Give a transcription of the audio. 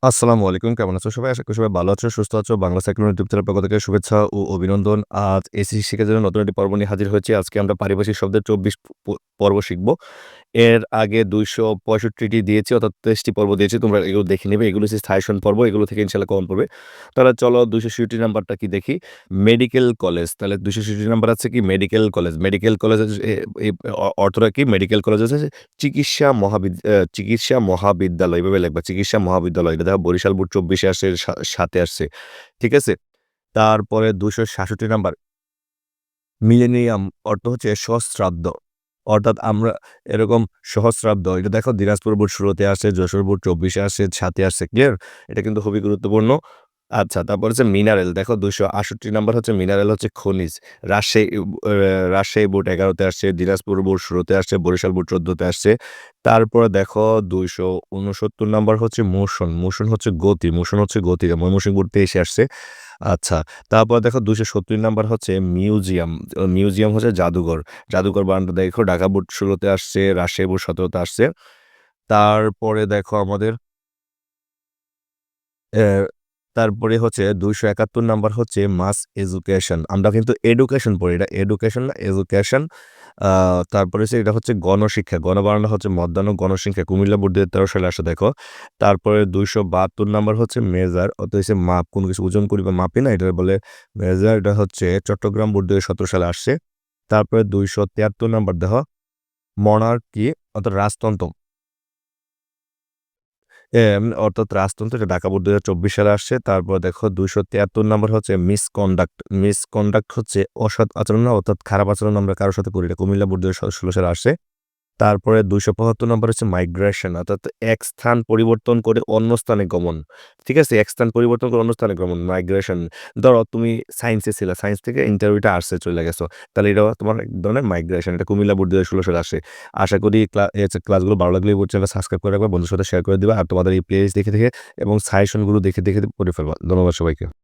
আসসালামু আলাইকুম। কেমন আছো সবাই? আশা করি সবাই ভালো আছো, সুস্থ আছো। বাংলা সাইক্লোন ইউটিউব চ্যানেলের পক্ষ থেকে শুভেচ্ছা ও অভিনন্দন। আজ এসএসসি শিক্ষার জন্য নতুন একটি পর্ব নিয়ে হাজির হয়েছি। আজকে আমরা পারিভাষিক শব্দের ২৪ পর্ব শিখব। এর আগে ২৬৫ টি দিয়েছি অর্থাৎ ২৩ টি পর্ব দিয়েছি। তোমরা এগুলো দেখে নিবে। এগুলো হচ্ছে সাজেশন পর্ব। এগুলো থেকে ইনশাআল্লাহ কমন পড়বে। তাহলে চলো ২৬৬ নাম্বারটা কি দেখি? Medical college. তাহলে ২৬৬ নাম্বার আছে কি? Medical college. মেডিকেল কলেজের এই অর্থটা কি? মেডিকেল কলেজ হচ্ছে চিকিৎসা মহাবিদ্যালয় এভাবে লিখবা। চিকিৎসা মহাবিদ্যালয়। এটা দেখো বরিশাল বোর্ড ২৪ এ আসছে, সাথে আসছে। ঠিক আছে? তারপরে ২৬৭ নাম্বার মিলেনিয়াম অর্থ হচ্ছে সহস্রাব্দ। অর্থাৎ আমরা এরকম সহস্রাব্দ এটা দেখো দিনাজপুর বোর্ড শুরুতে আসে, যশোর বোর্ড ২৪ এ আসে, সাথে আসছে। ক্লিয়ার? এটা কিন্তু খুবই গুরুত্বপূর্ণ। আচ্ছা, তারপর হচ্ছে মিনারেল। দেখো ২৬৮ নাম্বার হচ্ছে মিনারেল হচ্ছে খনিজ। রাজশাহী বোর্ড ১১ তে আসছে, দিনাজপুর বোর্ড শুরুতে আসছে, বরিশাল বোর্ড ১৪ তে আসছে। তারপরে দেখো ২৬৯ নাম্বার হচ্ছে মোশন। মোশন হচ্ছে গতি। মোশন হচ্ছে গতি। ময়মনসিংহ বোর্ড ২৩ এ আসছে। আচ্ছা, তারপর দেখো ২৭০ নাম্বার হচ্ছে মিউজিয়াম। মিউজিয়াম হচ্ছে জাদুঘর। জাদুঘর বানানটা দেখো ঢাকা বোর্ড ১৬ তে আসছে, রাজশাহী বোর্ড ১৭ তে আসছে। তারপরে দেখো আমাদের অ্যা তারপরে হচ্ছে ২৭১ নাম্বার হচ্ছে মাস এডুকেশন। আমরা কিন্তু এডুকেশন পড়ি। এটা এডুকেশন না এডুকেশন। আ তারপরে হচ্ছে এটা হচ্ছে গণশিক্ষা। বানানটা হচ্ছে মধ্যাহ্ন গণশিক্ষা। কুমিল্লা বোর্ড ২০১৩ সালে আসে দেখো। তারপরে ২৭২ নাম্বার হচ্ছে মেজার অর্থ হচ্ছে মাপ। কোন কিছু ওজন করি বা মাপি না এটারে বলে মেজার। এটা হচ্ছে চট্টগ্রাম বোর্ড ২০১৭ সালে আসছে। তারপরে ২৭৩ নাম্বার দেখো মনার্কি অর্থাৎ রাজতন্ত্র। অর্থাৎ রাজতন্ত্র এটা ঢাকা বোর্ড ২০২৪ সালে আসছে। তারপর দেখো ২৭৩ নাম্বার হচ্ছে মিসকন্ডাক্ট। মিসকন্ডাক্ট হচ্ছে অসৎ আচরণ না অর্থাৎ খারাপ আচরণ আমরা কারো সাথে করি না। কুমিল্লা বোর্ড ২০১৬ সালে আসছে। তারপরে ২৭৫ নাম্বার হচ্ছে মাইগ্রেশন অর্থাৎ এক স্থান পরিবর্তন করে অন্য স্থানে গমন। ঠিক আছে? এক স্থান পরিবর্তন করে অন্য স্থানে গমন মাইগ্রেশন। ধরো তুমি সায়েন্সে ছিলা। সায়েন্স থেকে ইন্টারভিউতে আর্টসে চলে গেছো। তাহলে এটাও তোমার এক ধরনের মাইগ্রেশন। এটা কুমিল্লা বোর্ড ২০১৬ সালে আসে। আশা করি ক্লাসগুলো ভালো লাগলে এই চ্যানেলটা সাবস্ক্রাইব করে রাখবা। বন্ধুদের সাথে শেয়ার করে দিবা। আর তোমাদের এই প্লেলিস্ট দেখে এবং সাজেশনগুলো দেখে পড়ে ফেলবা। ধন্যবাদ সবাইকে।